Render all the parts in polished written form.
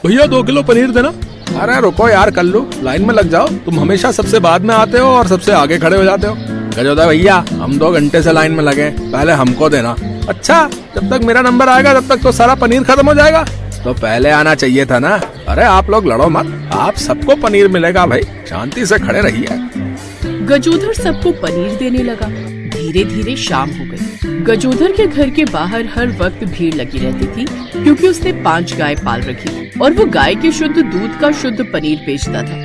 भैया 2 किलो पनीर देना। अरे रुको यार कल्लू, लाइन में लग जाओ। तुम हमेशा सबसे बाद में आते हो और सबसे आगे खड़े हो जाते हो। गजोदर भैया, हम 2 घंटे से लाइन में लगे, पहले हमको देना। अच्छा, जब तक मेरा नंबर आएगा तब तक तो सारा पनीर खत्म हो जाएगा। तो पहले आना चाहिए था ना। अरे आप लोग लड़ो मत, आप सबको पनीर मिलेगा भाई, शांति से खड़े रहिए। गजोधर सबको पनीर देने लगा। धीरे धीरे शाम हो गई। गजोधर के घर के बाहर हर वक्त भीड़ लगी रहती थी, क्योंकि उसने 5 गाय पाल रखी थी और वो गाय के शुद्ध दूध का शुद्ध पनीर बेचता था।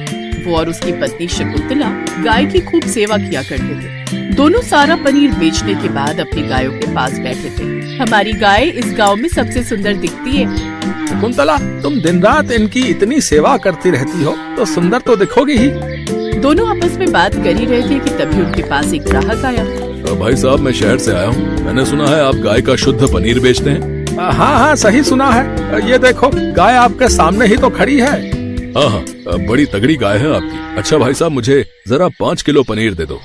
वो और उसकी पत्नी शकुंतला गाय की खूब सेवा किया करते थे। दोनों सारा पनीर बेचने के बाद अपनी गायों के पास बैठे थे। हमारी गाय इस गांव में सबसे सुंदर दिखती है। शकुंतला, तुम दिन रात इनकी इतनी सेवा करती रहती हो तो सुंदर तो दिखोगी ही। दोनों आपस में बात कर ही रहे थे कि तभी उनके पास एक ग्राहक आया। भाई साहब, मैं शहर से आया हूँ, मैंने सुना है आप गाय का शुद्ध पनीर बेचते हैं। हाँ, सही सुना है। ये देखो, गाय आपके सामने ही तो खड़ी है। हाँ, बड़ी तगड़ी गाय है आपकी। अच्छा भाई साहब, मुझे जरा 5 किलो पनीर दे दो।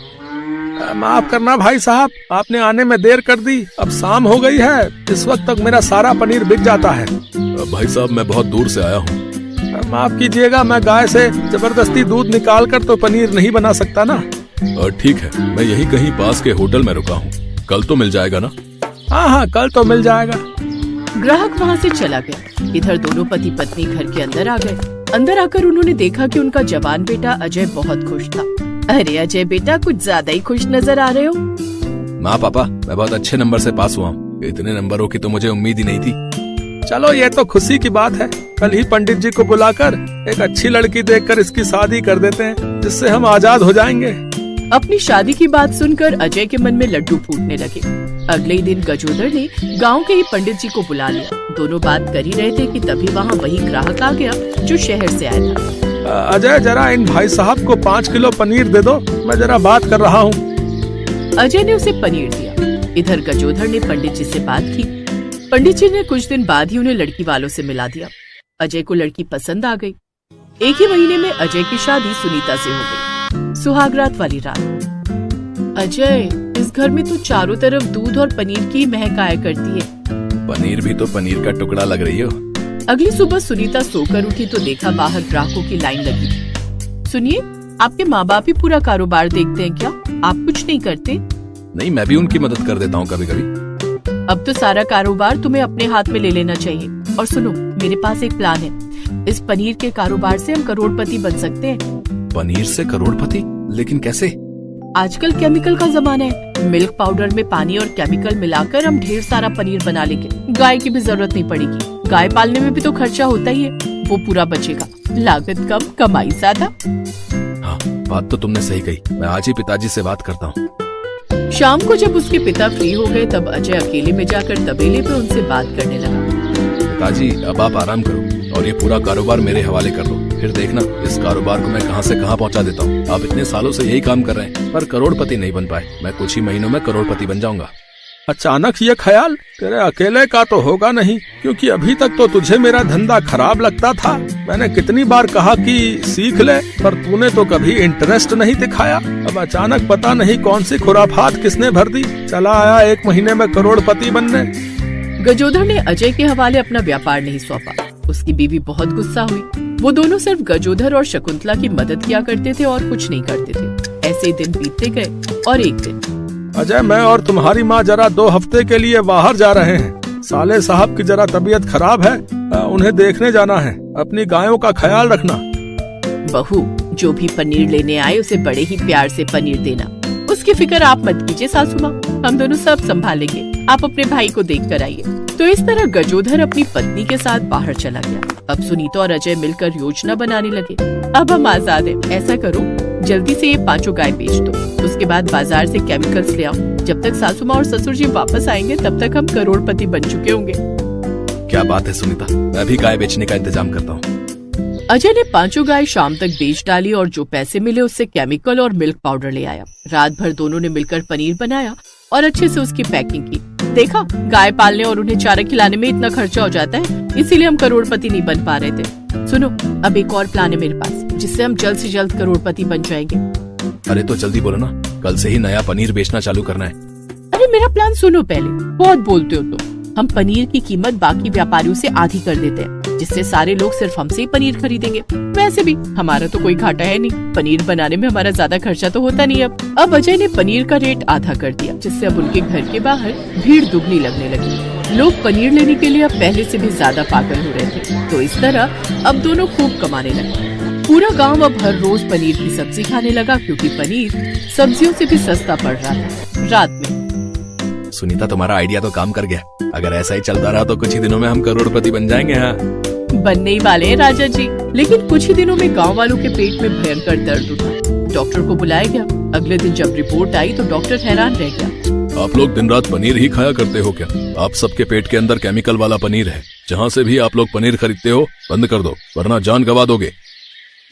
माफ करना भाई साहब, आपने आने में देर कर दी, अब शाम हो गई है। इस वक्त तक मेरा सारा पनीर बिक जाता है। भाई साहब, मैं बहुत दूर से आया हूँ, माफ कीजिएगा, मैं गाय से जबरदस्ती दूध निकाल कर तो पनीर नहीं बना सकता ना। ठीक है, मैं यहीं कहीं पास के होटल में रुका हूँ, कल तो मिल जाएगा ना? हाँ, कल तो मिल जाएगा। ग्राहक वहाँ से चला गया। इधर दोनों पति पत्नी घर के अंदर आ गए। अंदर आकर उन्होंने देखा कि उनका जवान बेटा अजय बहुत खुश था। अरे अजय बेटा, कुछ ज्यादा ही खुश नजर आ रहे हो। माँ पापा, मैं बहुत अच्छे नंबर से पास हुआ हूँ। इतने नंबरों की तो मुझे उम्मीद ही नहीं थी। चलो, ये तो खुशी की बात है। कल ही पंडित जी को बुलाकर एक अच्छी लड़की देखकर इसकी शादी कर देते हैं, जिससे हम आजाद हो जाएंगे। अपनी शादी की बात सुनकर अजय के मन में लड्डू फूटने लगे। अगले ही दिन गजोदर ने गांव के ही पंडित जी को बुला लिया। दोनों बात कर ही रहे थे कि तभी वहाँ वही ग्राहक आ गया जो शहर से आया था। अजय, जरा इन भाई साहब को 5 किलो पनीर दे दो, मैं जरा बात कर रहा हूँ। अजय ने उसे पनीर दिया। इधर गजोधर ने पंडित जी से बात की। पंडित जी ने कुछ दिन बाद ही उन्हें लड़की वालों से मिला दिया। अजय को लड़की पसंद आ गई। एक ही महीने में अजय की शादी सुनीता से हो गई। सुहागरात वाली रात। अजय, इस घर में तो चारों तरफ दूध और पनीर की महक आया करती है। पनीर भी तो पनीर का टुकड़ा लग रही हो। अगली सुबह सुनीता सोकर उठी तो देखा बाहर ग्राहकों की लाइन लगी थी। सुनिए, आपके माँ बाप ही पूरा कारोबार देखते हैं क्या? आप कुछ नहीं करते? नहीं, मैं भी उनकी मदद कर देता हूँ कभी कभी। अब तो सारा कारोबार तुम्हें अपने हाथ में ले लेना चाहिए। और सुनो, मेरे पास एक प्लान है। इस पनीर के कारोबार से हम करोड़पति बन सकते हैं। पनीर से करोड़पति? लेकिन कैसे? आजकल केमिकल का जमाना है। मिल्क पाउडर में पानी और केमिकल मिलाकर हम ढेर सारा पनीर बना लेंगे। गाय की भी जरूरत नहीं पड़ेगी। गाय पालने में भी तो खर्चा होता ही है, वो पूरा बचेगा। लागत कम, कमाई ज्यादा। हाँ, बात तो तुमने सही कही। मैं आज ही पिताजी से बात करता हूँ। शाम को जब उसके पिता फ्री हो गए तब अजय अकेले में जाकर तबेले पे उनसे बात करने लगा। पिताजी, अब आप आराम करो और ये पूरा कारोबार मेरे हवाले कर दो। फिर देखना इस कारोबार को मैं कहां से कहां पहुंचा देता हूं। आप इतने सालों से यही काम कर रहे हैं पर करोड़पति नहीं बन पाए। मैं कुछ ही महीनों में करोड़पति बन जाऊंगा। अचानक ये ख्याल तेरे अकेले का तो होगा नहीं, क्योंकि अभी तक तो तुझे मेरा धंधा खराब लगता था। मैंने कितनी बार कहा कि सीख ले, पर तूने तो कभी इंटरेस्ट नहीं दिखाया। अब अचानक पता नहीं कौन सी खुराफात किसने भर दी, चला आया 1 महीने में करोड़पति बनने। गजोधर ने अजय के हवाले अपना व्यापार नहीं सौंपा। उसकी बीवी बहुत गुस्सा हुई। वो दोनों सिर्फ गजोधर और शकुंतला की मदद किया करते थे और कुछ नहीं करते थे। ऐसे ही दिन बीतते गए और एक दिन, अजय, मैं और तुम्हारी माँ जरा 2 हफ्ते के लिए बाहर जा रहे हैं। साले साहब की जरा तबीयत खराब है, उन्हें देखने जाना है। अपनी गायों का ख्याल रखना। बहू, जो भी पनीर लेने आए उसे बड़े ही प्यार से पनीर देना। उसकी फिक्र आप मत कीजिए सासू माँ, हम दोनों सब संभालेंगे। आप अपने भाई को देख कर आइए। तो इस तरह गजोधर अपनी पत्नी के साथ बाहर चला गया। अब सुनीता और अजय मिलकर योजना बनाने लगे। अब हम आजाद हैं। ऐसा करो, जल्दी से ये 5 गाय बेच दो। उसके बाद बाजार से केमिकल्स ले आओ। जब तक सासू माँ और ससुर जी वापस आएंगे तब तक हम करोड़पति बन चुके होंगे। क्या बात है सुनीता, मैं भी गाय बेचने का इंतजाम करता हूँ। अजय ने 5 गाय शाम तक बेच डाली और जो पैसे मिले उससे केमिकल और मिल्क पाउडर ले आया। रात भर दोनों ने मिलकर पनीर बनाया और अच्छे से उसकी पैकिंग की। देखा, गाय पालने और उन्हें चारा खिलाने में इतना खर्चा हो जाता है, इसीलिए हम करोड़पति नहीं बन पा रहे थे। सुनो, अब एक और प्लान है मेरे पास, जिससे हम जल्द से जल्द करोड़पति बन जाएंगे। अरे तो जल्दी बोलो ना, कल से ही नया पनीर बेचना चालू करना है। अरे मेरा प्लान सुनो पहले, बहुत बोलते हो तुम। हम पनीर की कीमत बाकी व्यापारियों से आधी कर देते हैं, जिससे सारे लोग सिर्फ हमसे ही पनीर खरीदेंगे। वैसे भी हमारा तो कोई घाटा है नहीं, पनीर बनाने में हमारा ज्यादा खर्चा तो होता नहीं। अब अजय ने पनीर का रेट आधा कर दिया, जिससे अब उनके घर के बाहर भीड़ दुगनी लगने लगी। लोग पनीर लेने के लिए अब पहले से भी ज्यादा पागल हो रहे थे। तो इस तरह अब दोनों खूब कमाने लगे। पूरा गांव अब हर रोज पनीर की सब्जी खाने लगा, क्योंकि पनीर सब्जियों से भी सस्ता पड़ रहा था। रात में सुनीता, तुम्हारा आइडिया तो काम कर गया। अगर ऐसा ही चलता रहा तो कुछ ही दिनों में हम करोड़पति बन जाएंगे। हाँ, बनने ही वाले हैं राजा जी। लेकिन कुछ ही दिनों में गांव वालों के पेट में भयंकर दर्द उठा। डॉक्टर को बुलाया गया। अगले दिन जब रिपोर्ट आई तो डॉक्टर हैरान रह गया। आप लोग दिन रात पनीर ही खाया करते हो क्या? आप सबके पेट के अंदर केमिकल वाला पनीर है। जहाँ से भी आप लोग पनीर खरीदते हो बंद कर दो, वरना जान गंवा दोगे।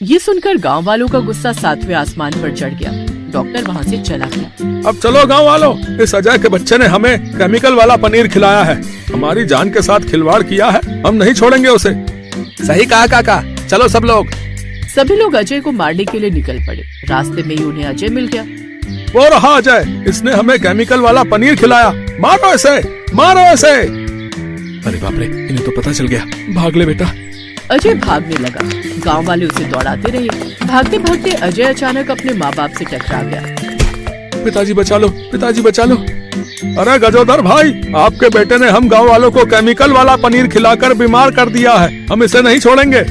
ये सुनकर गांव वालों का गुस्सा 7वें आसमान पर चढ़ गया। डॉक्टर वहाँ से चला गया। अब चलो गांव वालों, इस अजय के बच्चे ने हमें केमिकल वाला पनीर खिलाया है, हमारी जान के साथ खिलवाड़ किया है, हम नहीं छोड़ेंगे उसे। सही कहा काका, चलो सब लोग। सभी लोग अजय को मारने के लिए निकल पड़े। रास्ते में ही उन्हें अजय मिल गया। वो रहा अजय, इसने हमें केमिकल वाला पनीर खिलाया, मारो इसे, मारो इसे। अरे बाप रे, इन्हें तो पता चल गया। भाग ले बेटा। अजय भागने लगा। गांव वाले उसे दौड़ाते रहे। भागते भागते अजय अचानक अपने माँ बाप से टकरा गया। पिताजी बचा लो, पिताजी बचा लो। अरे गजोदर भाई, आपके बेटे ने हम गांव वालों को केमिकल वाला पनीर खिलाकर बीमार कर दिया है, हम इसे नहीं छोड़ेंगे।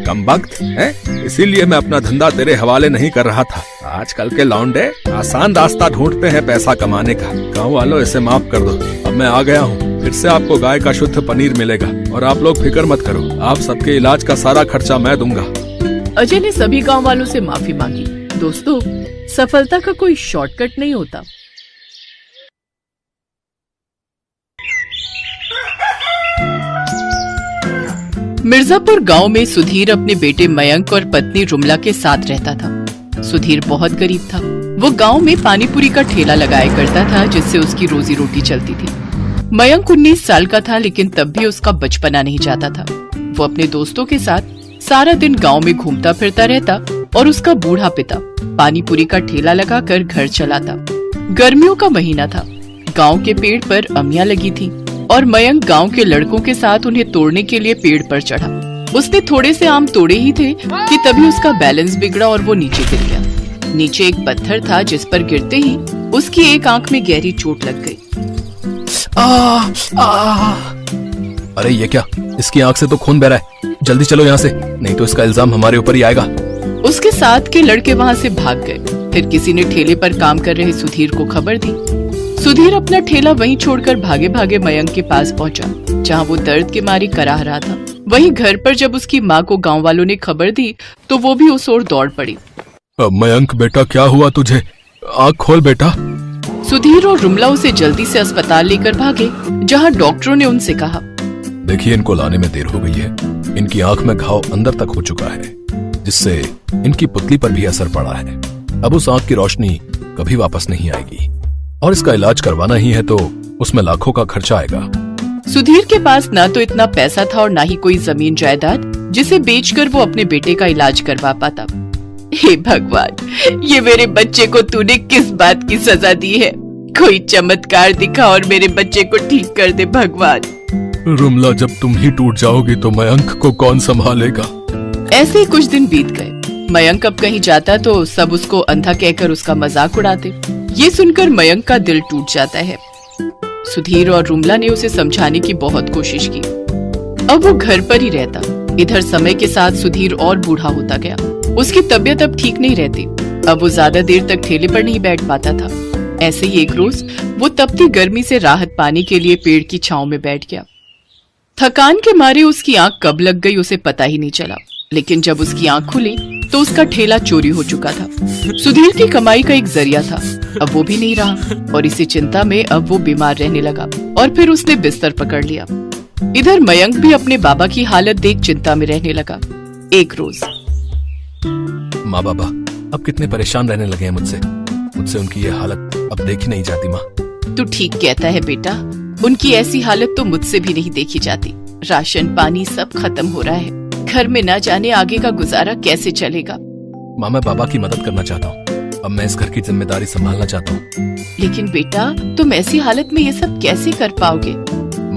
कमबख्त है, इसीलिए मैं अपना धंधा तेरे हवाले नहीं कर रहा था। आजकल के लौंडे आसान रास्ता ढूंढते हैं पैसा कमाने का। गांव वालों, इसे माफ कर दो। अब मैं आ गया हूँ, फिर से आपको गाय का शुद्ध पनीर मिलेगा। और आप लोग फिक्र मत करो, आप सबके इलाज का सारा खर्चा मैं दूंगा। अजय ने सभी गांव वालों से माफी मांगी। दोस्तों, सफलता का कोई शॉर्टकट नहीं होता। मिर्जापुर गांव में सुधीर अपने बेटे मयंक और पत्नी रुमला के साथ रहता था। सुधीर बहुत गरीब था। वो गांव में पानीपुरी का ठेला लगाया करता था, जिससे उसकी रोजी रोटी चलती थी। मयंक 19 साल का था, लेकिन तब भी उसका बचपना नहीं जाता था। वो अपने दोस्तों के साथ सारा दिन गांव में घूमता फिरता रहता और उसका बूढ़ा पिता पानीपुरी का ठेला लगाकर घर चलाता। गर्मियों का महीना था। गांव के पेड़ पर अमियां लगी थी और मयंक गांव के लड़कों के साथ उन्हें तोड़ने के लिए पेड़ पर चढ़ा। उसने थोड़े से आम तोड़े ही थे कि तभी उसका बैलेंस बिगड़ा और वो नीचे गिर गया। नीचे एक पत्थर था, जिस पर गिरते ही उसकी एक आंख में गहरी चोट लग गई। अरे ये क्या, इसकी आंख से तो खून बह रहा है। जल्दी चलो यहाँ से, नहीं तो इसका इल्जाम हमारे ऊपर ही आएगा। उसके साथ के लड़के वहाँ से भाग गए। फिर किसी ने ठेले पर काम कर रहे सुधीर को खबर दी। सुधीर अपना ठेला वहीं छोड़कर भागे भागे मयंक के पास पहुंचा, जहां वो दर्द के मारे कराह रहा था। वहीं घर पर जब उसकी माँ को गांव वालों ने खबर दी तो वो भी उस ओर दौड़ पड़ी। मयंक बेटा, क्या हुआ तुझे? आँख खोल बेटा। सुधीर और रुमला उसे जल्दी से अस्पताल लेकर भागे, जहां डॉक्टरों ने उनसे कहा, देखिए, इनको लाने में देर हो गई है। इनकी आंख में घाव अंदर तक हो चुका है, जिससे इनकी पुतली पर भी असर पड़ा है। अब उस आंख की रोशनी कभी वापस नहीं आएगी और इसका इलाज करवाना ही है तो उसमें लाखों का खर्चा आएगा। सुधीर के पास ना तो इतना पैसा था और ना ही कोई जमीन जायदाद जिसे बेचकर वो अपने बेटे का इलाज करवा पाता। हे भगवान, ये मेरे बच्चे को तूने किस बात की सजा दी है? कोई चमत्कार दिखा और मेरे बच्चे को ठीक कर दे भगवान। रुमला, जब तुम ही टूट जाओगी तो मयंक को कौन संभालेगा? ऐसे ही कुछ दिन बीत गए। मयंक अब कहीं जाता तो सब उसको अंधा कहकर उसका मजाक उड़ाते। ये सुनकर मयंक का दिल टूट जाता है। सुधीर और रुमला ने उसे समझाने की बहुत कोशिश की। अब वो घर पर ही रहता। इधर समय के साथ सुधीर और बूढ़ा होता गया। उसकी तबीयत अब ठीक नहीं रहती। अब वो ज्यादा देर तक ठेले पर नहीं बैठ पाता था। ऐसे ही एक रोज वो तपती गर्मी से राहत पाने के लिए पेड़ की छांव में बैठ गया। थकान के मारे उसकी आंख कब लग गई उसे पता ही नहीं चला। लेकिन जब उसकी आंख खुली तो उसका ठेला चोरी हो चुका था। सुधीर की कमाई का एक जरिया था, अब वो भी नहीं रहा और इसी चिंता में अब वो बीमार रहने लगा और फिर उसने बिस्तर पकड़ लिया। इधर मयंक भी अपने बाबा की हालत देख चिंता में रहने लगा। एक रोज, माँ बाबा अब कितने परेशान रहने लगे हैं मुझसे उनकी ये हालत अब देखी नहीं जाती। माँ, तू ठीक कहता है बेटा, उनकी ऐसी हालत तो मुझसे भी नहीं देखी जाती। राशन पानी सब खत्म हो रहा है। घर में ना जाने आगे का गुजारा कैसे चलेगा। माँ, मैं बाबा की मदद करना चाहता हूँ। अब मैं इस घर की जिम्मेदारी संभालना चाहता हूँ। लेकिन बेटा, तुम ऐसी हालत में ये सब कैसे कर पाओगे?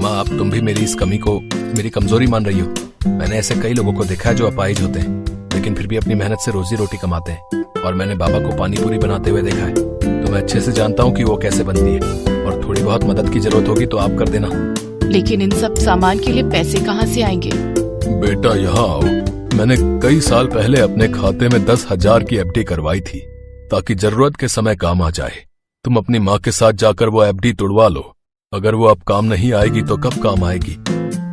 अम्मा, अब तुम भी मेरी इस कमी को मेरी कमजोरी मान रही हो। मैंने ऐसे कई लोगों को देखा है जो अपाहिज होते हैं, लेकिन फिर भी अपनी मेहनत से रोजी रोटी कमाते हैं। और मैंने बाबा को पानी पूरी बनाते हुए देखा है, तो मैं अच्छे से जानता हूँ कि वो कैसे बनती है। और थोड़ी बहुत मदद की जरूरत होगी तो आप कर देना। लेकिन इन सब सामान के लिए पैसे कहाँ से आएंगे? बेटा यहाँ आओ। मैंने कई साल पहले अपने खाते में 10,000 की एफडी करवाई थी, ताकि जरूरत के समय काम आ जाए। तुम अपनी माँ के साथ जाकर वो एफडी तुड़वा लो। अगर वो अब काम नहीं आएगी तो कब काम आएगी?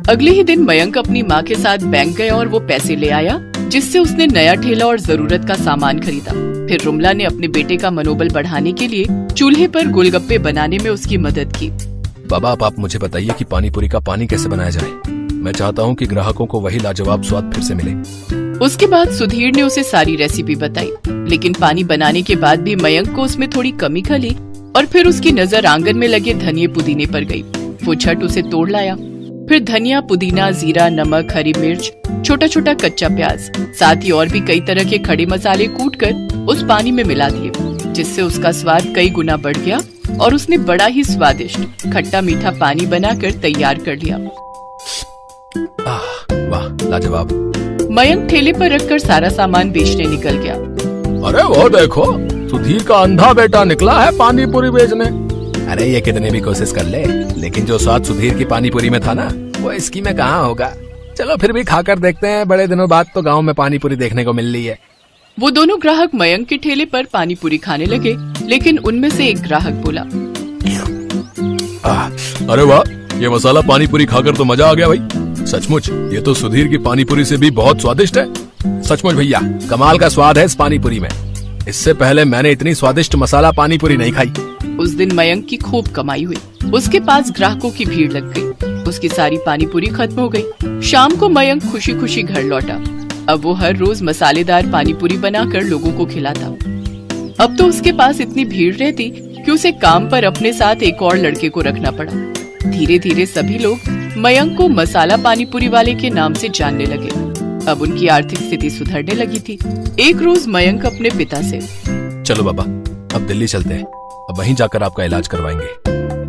अगले ही दिन मयंक अपनी माँ के साथ बैंक गया और वो पैसे ले आया, जिससे उसने नया ठेला और जरूरत का सामान खरीदा। फिर रुमला ने अपने बेटे का मनोबल बढ़ाने के लिए चूल्हे पर गोलगप्पे बनाने में उसकी मदद की। बाबा, आप मुझे बताइए कि पानी पूरी का पानी कैसे बनाया जाए। मैं चाहता हूँ कि ग्राहकों को वही लाजवाब स्वाद फिर से मिले। उसके बाद सुधीर ने उसे सारी रेसिपी बताई, लेकिन पानी बनाने के बाद भी मयंक को उसमें थोड़ी कमी खली। और फिर उसकी नजर आंगन में लगे धनिये पुदीने पर गई। वो झट उसे तोड़ लाया। फिर धनिया, पुदीना, जीरा, नमक, हरी मिर्च, छोटा छोटा कच्चा प्याज, साथ ही और भी कई तरह के खड़े मसाले कूटकर उस पानी में मिला दिए, जिससे उसका स्वाद कई गुना बढ़ गया और उसने बड़ा ही स्वादिष्ट खट्टा मीठा पानी बनाकर तैयार कर लिया। वाह, लाजवाब। मयंक ठेले पर रखकर सारा सामान बेचने निकल गया। अरे वो देखो, सुधीर का अंधा बेटा निकला है पानी पूरी बेचने। अरे ये कितने भी कोशिश कर ले, लेकिन जो स्वाद सुधीर की पानी पूरी में था ना, वो इसकी में कहाँ होगा। चलो फिर भी खाकर देखते हैं, बड़े दिनों बाद तो गांव में पानी पूरी देखने को मिल रही है। वो दोनों ग्राहक मयंक के ठेले पर पानी पूरी खाने लगे, लेकिन उनमें से एक ग्राहक बोला, अरे वाह, ये मसाला पानी पूरी खाकर तो मजा आ गया भाई। सचमुच ये तो सुधीर की पानी पूरी से भी बहुत स्वादिष्ट है। सचमुच भैया, कमाल का स्वाद है इस पानी पूरी में। इससे पहले मैंने इतनी स्वादिष्ट मसाला पानी पूरी नहीं खाई। उस दिन मयंक की खूब कमाई हुई। उसके पास ग्राहकों की भीड़ लग गई। उसकी सारी पानी पूरी खत्म हो गई। शाम को मयंक खुशी खुशी घर लौटा। अब वो हर रोज मसालेदार पानी पूरी बनाकर लोगों को खिलाता। अब तो उसके पास इतनी भीड़ रहती कि उसे काम पर अपने साथ एक और लड़के को रखना पड़ा। धीरे धीरे सभी लोग मयंक को मसाला पानी पूरी वाले के नाम से जानने लगे। अब उनकी आर्थिक स्थिति सुधरने लगी थी। एक रोज मयंक अपने पिता से, चलो बाबा, अब दिल्ली चलते हैं। अब वहीं जाकर आपका इलाज करवाएंगे।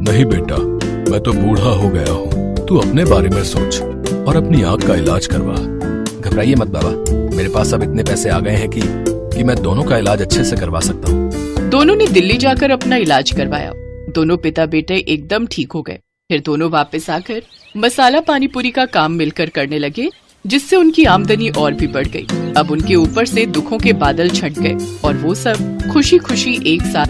नहीं बेटा, मैं तो बूढ़ा हो गया हूँ। तू अपने बारे में सोच और अपनी आँख का इलाज करवा। घबराइए मत बाबा, मेरे पास अब इतने पैसे आ गए हैं कि मैं दोनों का इलाज अच्छे से करवा सकता हूँ। दोनों ने दिल्ली जाकर अपना इलाज करवाया। दोनों पिता बेटे एकदम ठीक हो गए। फिर दोनों वापस आकर मसाला पानी पूरी का काम मिलकर करने लगे, जिससे उनकी आमदनी और भी बढ़ गई। अब उनके ऊपर से दुखों के बादल छट गए और वो सब खुशी खुशी एक साथ